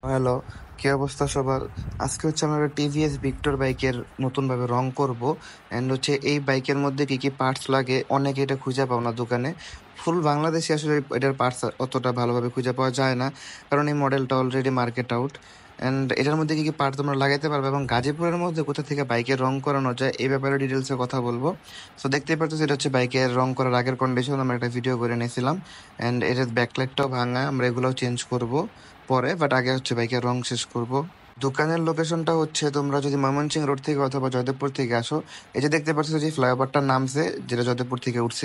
Hello, কি অবস্থা সবার? আজকে আমরা একটা টিভিএস ভিক্টর বাইকের নতুনভাবে রং করব। অ্যান্ড এই বাইকের মধ্যে কি কি পার্টস লাগে, অনেকে এটা খুঁজে পাও না দোকানে। ফুল বাংলাদেশে আসলে এটার পার্টস অতটা ভালোভাবে খুঁজে পাওয়া যায় না, কারণ এই মডেলটা অলরেডি মার্কেট আউট। অ্যান্ড এটার মধ্যে কি কি পার্ট তোমরা লাগাইতে পারবে এবং গাজীপুরের মধ্যে কোথা থেকে বাইকের রং করানো যায় এই ব্যাপারে ডিটেলসে কথা বলবো। সো দেখতেই পাচ্ছ, এটা বাইকের রং করার আগের কন্ডিশন। আমরা একটা ভিডিও করে নিয়েছিলাম। অ্যান্ড এটার ব্যাকলাইটটাও ভাঙা, আমরা এগুলোও চেঞ্জ করব পরে, বাট আগে বাইকের রং শেষ করব। দোকানের লোকেশনটা তোমরা যদি ময়মনসিংহ রোড থেকে অথবা জয়দেবপুর থেকে আসো, এই যে দেখতে পাচ্ছ যে ফ্লাইওভারটার নামছে, যেটা জয়দেবপুর থেকে উঠছে,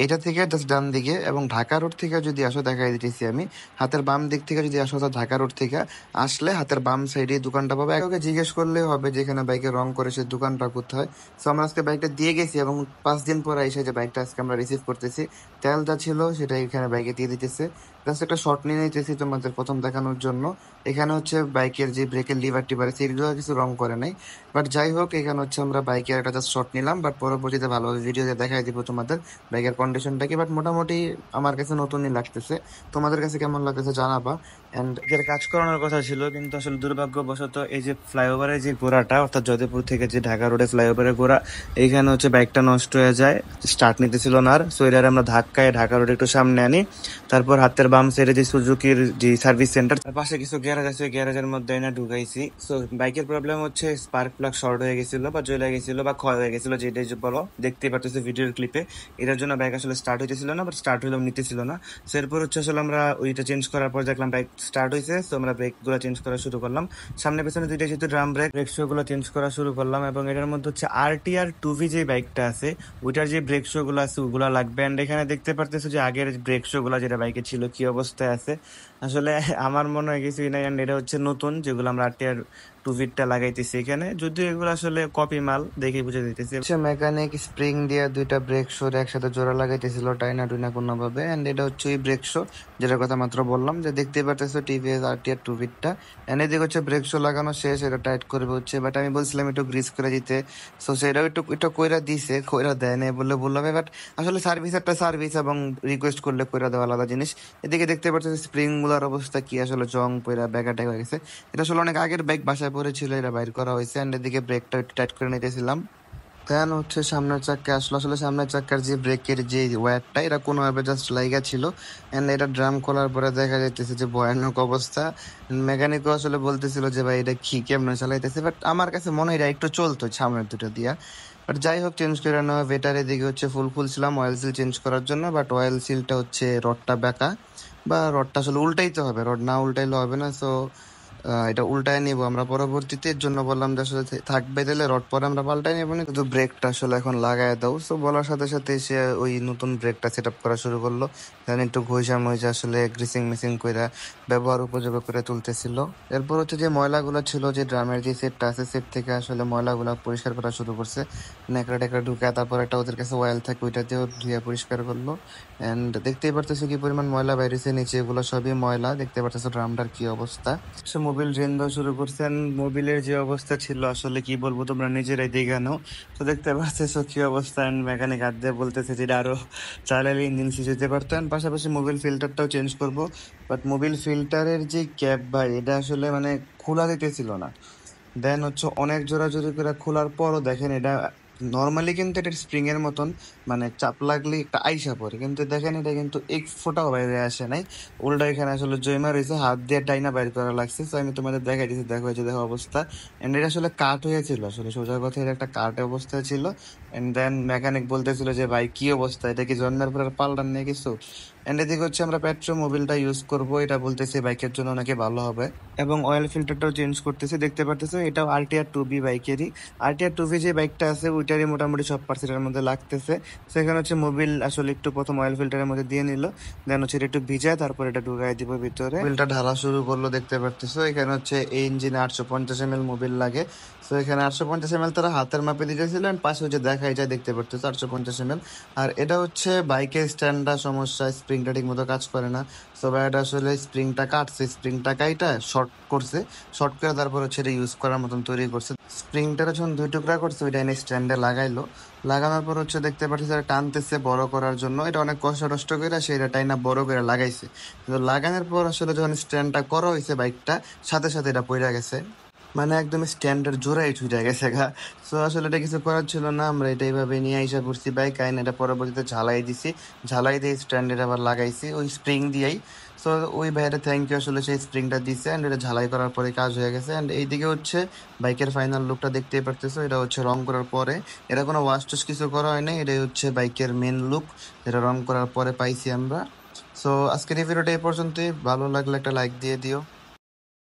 এটা থেকে জাস্ট ডান দিকে। এবং ঢাকা রোড থেকে যদি আসো, দেখাই দিতেছি আমি, হাতের বাম দিক থেকে যদি আসো, তো ঢাকা রোড থেকে আসলে হাতের বাম সাইডে দোকানটা পাবে। কাউকে জিজ্ঞেস করলে হবে যে এখানে বাইকের রং করে সেই দোকানটা কোথায়। সো আমরা আজকে বাইকটা দিয়ে গেছি এবং 5 দিন পরে এসে যে বাইকটা আজকে আমরা রিসিভ করতেছি, তেল যা ছিল সেটা এখানে বাইকে দিয়ে দিতেছে। জাস্ট একটা শর্ট নিয়ে নিতেছি তোমাদের প্রথম দেখানোর জন্য। এখানে বাইকের যে ব্রেকের লিভার টিভার আছে, এগুলো কিছু রং করে নাই। বাট যাই হোক, এখানে আমরা বাইকের একটা জাস্ট শর্ট নিলাম, বাট পরবর্তীতে ভালোভাবে ভিডিওতে দেখাই দিব তোমাদের বাইকের কন্ডিশনটাকে। বাট মোটামুটি আমার কাছে নতুনই লাগতেছে, তোমাদের কাছে কেমন লাগতেছে জানাবা। অ্যান্ড এর কাজ করানোর কথা ছিল, কিন্তু আসলে দুর্ভাগ্যবশত এই যে ফ্লাইওভারের যে গোড়াটা, অর্থাৎ জয়দেবপুর থেকে যে ঢাকা রোডে ফ্লাইওভারের গোড়া, এইখানে বাইকটা নষ্ট হয়ে যায়, স্টার্ট নিতেছিল না আর। সো এটার আমরা ধাক্কায় ঢাকা রোডে একটু সামনে আনি। তারপর হাতের বাম সাইডে যে সুজুকির যে সার্ভিস সেন্টার, তার পাশে কিছু গ্যারেজ আছে, গ্যারেজের মধ্যে এনে ঢুকাইছি। সো বাইকের প্রবলেম স্পার্ক প্লাগ শর্ট হয়ে গেছিল বা জ্বলে গেছিল বা ক্ষয় হয়ে গেছিল, যেটাই যে বলো, দেখতেই পারতেছি ভিডিওর ক্লিপে। এটার জন্য বাইক আসলে স্টার্ট হইতেছিল না, বাট স্টার্ট হইলেও নিতেছিল না। সো এরপর আসলে আমরা ওইটা চেঞ্জ করার পর দেখলাম বাইক স্টার্ট হয়েছে। সো আমরা ব্রেক গুলো চেঞ্জ করা শুরু করলাম, সামনে পেছনে দুইটা যেহেতু ড্রাম ব্রেক, ব্রেক শো গুলো চেঞ্জ করা শুরু করলাম। এবং এটার মধ্যে RTR 2V যে বাইকটা আছে, ওইটার যে ব্রেক শো গুলো আছে ওগুলা লাগবে। এন্ড এখানে দেখতে পারতেছো যে আগের ব্রেক শো গুলা যেটা বাইকে ছিল কি অবস্থায় আছে। আসলে আমার মনে হয় কিছুই নাই। এন্ড এটা নতুন যেগুলো আমরা RTR 2V-টা লাগাইতেছি এখানে, যদিও এগুলো আসলে কপি মাল, দেখে বুঝে দিতেছি। মেকানিক স্প্রিং দিয়ে দুইটা ব্রেক শো একসাথে জোড়া লাগাইতেছিল টাইনা টুইনা কোনো ভাবে। এন্ড এটা ওই ব্রেক শো যেটার কথা মাত্র বললাম, যে দেখতে পারতেছো টিভিএস RTR 2V-টা। এন্ড এদিকে ব্রেক শো লাগানো শেষ, এটা টাইট করবে বাট আমি বলছিলাম একটু গ্রিস করে দিতে। সো সেটাও একটু কইরা দিছে, কইরা দেয় না বললে বললাম। বাট আসলে সার্ভিস একটা সার্ভিস, এবং রিকোয়েস্ট করলে কইরা দেওয়া আলাদা জিনিস। এদিকে দেখতে পাচ্ছ স্প্রিং গুলার অবস্থা কি, আসলে জং পইরা ব্যাগাটাই হয়ে গেছে। এটা আসলে অনেক আগের বাইক, বাসায় পড়েছিল, এটা বাইর করা হয়েছে। এন্ড এদিকে ব্রেকটা একটু টাইট করে নিতেছিলাম। দেন সামনের চাক্কা আসলো। আসলে সামনের চাক্কার যে ব্রেকের যে ওয়্যারটা, এটা কোনোভাবে জাস্ট লাইগা ছিল। এন্ড এটা ড্রাম খোলার পরে দেখা যাইতেছে যে ভয়ানক অবস্থা। মেকানিকও আসলে বলতেছিল যে ভাই এটা কি কেমনে চালাইতেছে, বাট আমার কাছে মনে হয় এটা একটু চলতো সামনের দুটো দিয়া। বাট যাই হোক, চেঞ্জ করে নেওয়া বেটার। এদিকে ফুল খুলছিলাম অয়েল সিল চেঞ্জ করার জন্য, বাট অয়েল সিলটা রডটা বেঁকা, বা রডটা আসলে উল্টাইতে হবে, রড না উল্টাইলে হবে না। সো এটা উল্টায় নিবো আমরা পরবর্তীতে। এর জন্য বললাম যে আসলে থাকবে, দিলে রড পরে আমরা পাল্টাই নেবো না, শুধু ব্রেকটা আসলে এখন লাগাই দাও। সো বলার সাথে সাথে সে ওই নতুন ব্রেকটা সেট আপ করা শুরু করলো। দেন একটু ঘষা মইজা আসলে গ্রিসিং মিসিং করে ব্যবহার উপযোগী করে তুলতেছিল। এরপর যে ময়লাগুলো ছিল, যে ড্রামের যে সেটটা আছে, সেট থেকে আসলে ময়লাগুলো পরিষ্কার করা শুরু করছে। ন্যাকড়া ট্যাকড়া ঢুকে, তারপর একটা ওদের কাছে অয়েল থাকে, ওইটাতেও ধুয়ে পরিষ্কার করলো। এন্ড দেখতেই পারতেছো কি পরিমাণ ময়লা বাইরেছে নিচে, এগুলো সবই ময়লা। দেখতে পারতেছো ড্রামটার কি অবস্থা। সে মোবিল ড্রেন দেওয়া শুরু করছেন। মোবিলের যে অবস্থা ছিল আসলে কি বলবো, তোমরা নিজেরাই দেখে নাও। তো দেখতে পাচ্ছেছো কি অবস্থা। মেকানিক হাত দিয়ে বলতেছে যে আরো চালালে ইঞ্জিন সিজ হতে পারতেন। পাশাপাশি মোবিল ফিল্টারটাও চেঞ্জ করবো, বাট মোবিল ফিল্টারের যে ক্যাপ, ভাই এটা আসলে খোলা দিতেছিল না। দেন অনেক জোরাজোরি করে খোলার পরও দেখেন, এটা নর্মালি কিন্তু এটা স্প্রিং এর মতন, চাপ লাগলে একটা আইসা পড়ে, কিন্তু দেখেন এটা কিন্তু এক ফোঁটাও বাইরে আসে নাই। উল্টা এখানে আসলে জয়মা রয়েছে, হাত দিয়ে টাইনা বাইর করা লাগছে। তো আমি তোমাদের দেখাই দিচ্ছি, দেখো এই যে দেখো অবস্থা। এন্ড এটা আসলে কাট হয়েছিল, আসলে সোজা কথা এটা একটা কাট অবস্থায় ছিল। এন্ড দেন মেকানিক বলতেছিল যে ভাই কি অবস্থা, এটা কি জন্মের পরে পাল্টান নিয়ে কিছু। এন্ড এদিকে আমরা পেট্রো মোবিলটা ইউজ করব, এটা বলতেছে বাইকের জন্য নাকি ভালো হবে। এবং অয়েল ফিল্টারটাও চেঞ্জ করতেছে, দেখতে পারতেছো এটাও RTR 2B বাইকেরই। RTR 2B যে বাইকটা আছে ওইটারই মোটামুটি সব পার্সেন্টের মধ্যে লাগতেছে। সেখানে মোবিল আসলে একটু প্রথম অয়েল ফিল্টারের মধ্যে দিয়ে নিল, দেন এটা একটু ভিজায়, তারপর এটা ঢুকাই দিব ভিতরে। মোবিলটা ঢালা শুরু করলো, দেখতে পারতেছো এখানে এই ইঞ্জিনে 850 ml মোবিল লাগে। তো এখানে 850 ml তারা হাতের মাপে দিতেছিল, পাশে দেখাই যায়, দেখতে পারতেছো 850 ml। আর এটা বাইকের স্ট্যান্ডার্ড সমস্যা, স্প্রিং স্প্রিংটা ঠিক মতো কাজ করে না। তো ভাইয়াটা আসলে স্প্রিংটা কাটছে, স্প্রিংটা কাইটা শর্ট করছে, শর্ট করে তারপর হচ্ছে এটা ইউজ করার মতন তৈরি করছে। স্প্রিংটারে যখন 2 টুকরা করছে ওইটা এনে স্ট্যান্ডে লাগাইলো, লাগানোর পর হচ্ছে দেখতে পাচ্ছি যে টানতেছে বড় করার জন্য। এটা অনেক কষ্ট টষ্ট করে সে এটা টাইনা বড় করে লাগাইছে, কিন্তু লাগানোর পর আসলে যখন স্ট্যান্ডটা করা হয়েছে বাইকটা, সাথে সাথে এটা পইড়া গেছে, মানে একদম স্ট্যান্ডের জোড়াই ছুটে গেছে গা। সো আসলে এটা কিছু করার ছিল না, আমরা এটা এইভাবে নিয়ে আইসা পড়ছি বাইক আইন, এটা পরবর্তীতে ঝালাই দিছি, ঝালাই দিয়ে স্ট্যান্ডের আবার লাগাইছি ওই স্প্রিং দিয়েই। সো ওই ভাইয়াটা থ্যাংক ইউ, আসলে সেই স্প্রিংটা দিছে অ্যান্ড এটা ঝালাই করার পরে কাজ হয়ে গেছে। অ্যান্ড এইদিকে হচ্ছে বাইকের ফাইনাল লুকটা দেখতেই পারতেছো, এটা হচ্ছে রং করার পরে, এটা কোনো ওয়াশ টস কিছু করা হয় না, এটাই হচ্ছে বাইকের মেন লুক যেটা রং করার পরে পাইছি আমরা। সো আজকের এই ভিডিওটা এই পর্যন্তই, ভালো লাগলে একটা লাইক দিয়ে দিও।